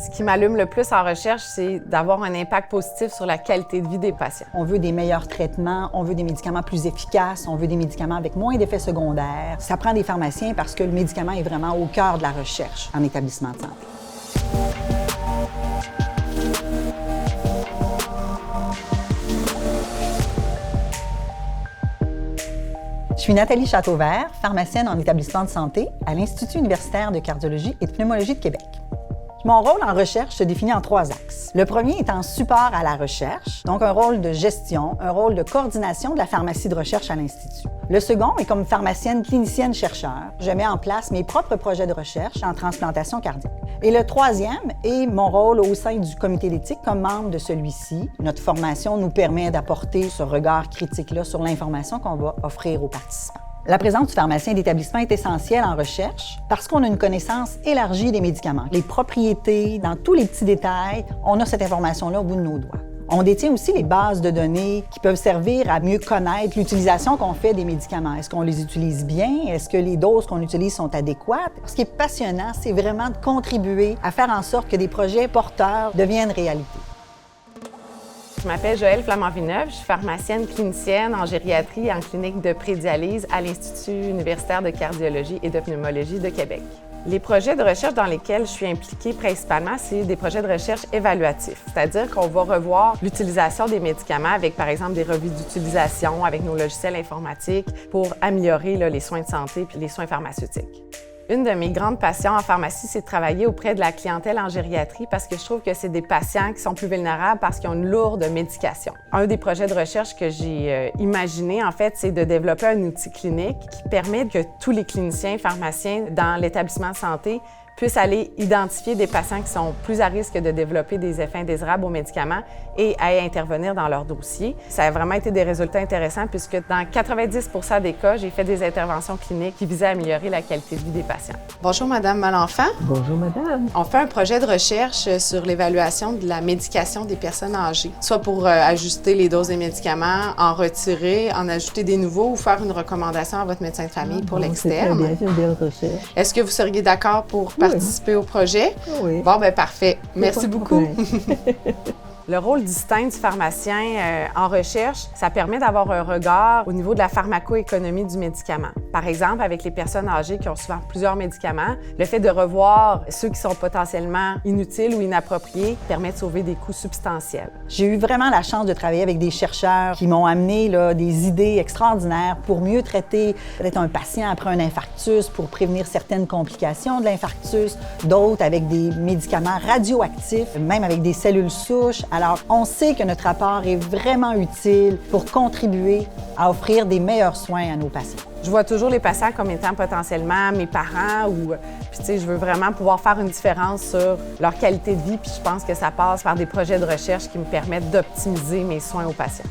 Ce qui m'allume le plus en recherche, c'est d'avoir un impact positif sur la qualité de vie des patients. On veut des meilleurs traitements, on veut des médicaments plus efficaces, on veut des médicaments avec moins d'effets secondaires. Ça prend des pharmaciens parce que le médicament est vraiment au cœur de la recherche en établissement de santé. Je suis Nathalie Châteauvert, pharmacienne en établissement de santé à l'Institut universitaire de cardiologie et de pneumologie de Québec. Mon rôle en recherche se définit en 3 axes. Le premier est en support à la recherche, donc un rôle de gestion, un rôle de coordination de la pharmacie de recherche à l'Institut. Le second est comme pharmacienne clinicienne-chercheur. Je mets en place mes propres projets de recherche en transplantation cardiaque. Et le troisième est mon rôle au sein du comité d'éthique comme membre de celui-ci. Notre formation nous permet d'apporter ce regard critique-là sur l'information qu'on va offrir aux participants. La présence du pharmacien d'établissement est essentielle en recherche parce qu'on a une connaissance élargie des médicaments. Les propriétés, dans tous les petits détails, on a cette information-là au bout de nos doigts. On détient aussi les bases de données qui peuvent servir à mieux connaître l'utilisation qu'on fait des médicaments. Est-ce qu'on les utilise bien? Est-ce que les doses qu'on utilise sont adéquates? Ce qui est passionnant, c'est vraiment de contribuer à faire en sorte que des projets porteurs deviennent réalité. Je m'appelle Joëlle Flamand-Villeneuve, je suis pharmacienne clinicienne en gériatrie et en clinique de prédialyse à l'Institut universitaire de cardiologie et de pneumologie de Québec. Les projets de recherche dans lesquels je suis impliquée principalement, c'est des projets de recherche évaluatifs, c'est-à-dire qu'on va revoir l'utilisation des médicaments avec, par exemple, des revues d'utilisation avec nos logiciels informatiques pour améliorer les soins de santé puis les soins pharmaceutiques. Une de mes grandes passions en pharmacie, c'est de travailler auprès de la clientèle en gériatrie parce que je trouve que c'est des patients qui sont plus vulnérables parce qu'ils ont une lourde médication. Un des projets de recherche que j'ai imaginé, en fait, c'est de développer un outil clinique qui permet que tous les cliniciens, pharmaciens dans l'établissement de santé puissent aller identifier des patients qui sont plus à risque de développer des effets indésirables aux médicaments et à intervenir dans leur dossier. Ça a vraiment été des résultats intéressants puisque dans 90% des cas, j'ai fait des interventions cliniques qui visaient à améliorer la qualité de vie des patients. Bonjour Madame Malenfant. Bonjour Madame. On fait un projet de recherche sur l'évaluation de la médication des personnes âgées, soit pour ajuster les doses des médicaments, en retirer, en ajouter des nouveaux ou faire une recommandation à votre médecin de famille pour l'externe. C'est très bien, c'est une belle recherche. Est-ce que vous seriez d'accord pour participer au projet? Oui. Bon, bien parfait. Merci beaucoup. Ouais. Le rôle distinct du pharmacien en recherche, ça permet d'avoir un regard au niveau de la pharmacoéconomie du médicament. Par exemple, avec les personnes âgées qui ont souvent plusieurs médicaments, le fait de revoir ceux qui sont potentiellement inutiles ou inappropriés permet de sauver des coûts substantiels. J'ai eu vraiment la chance de travailler avec des chercheurs qui m'ont amené des idées extraordinaires pour mieux traiter peut-être un patient après un infarctus, pour prévenir certaines complications de l'infarctus, d'autres avec des médicaments radioactifs, même avec des cellules souches. Alors, on sait que notre apport est vraiment utile pour contribuer à offrir des meilleurs soins à nos patients. Je vois toujours les patients comme étant potentiellement mes parents ou, je veux vraiment pouvoir faire une différence sur leur qualité de vie, puis je pense que ça passe par des projets de recherche qui me permettent d'optimiser mes soins aux patients.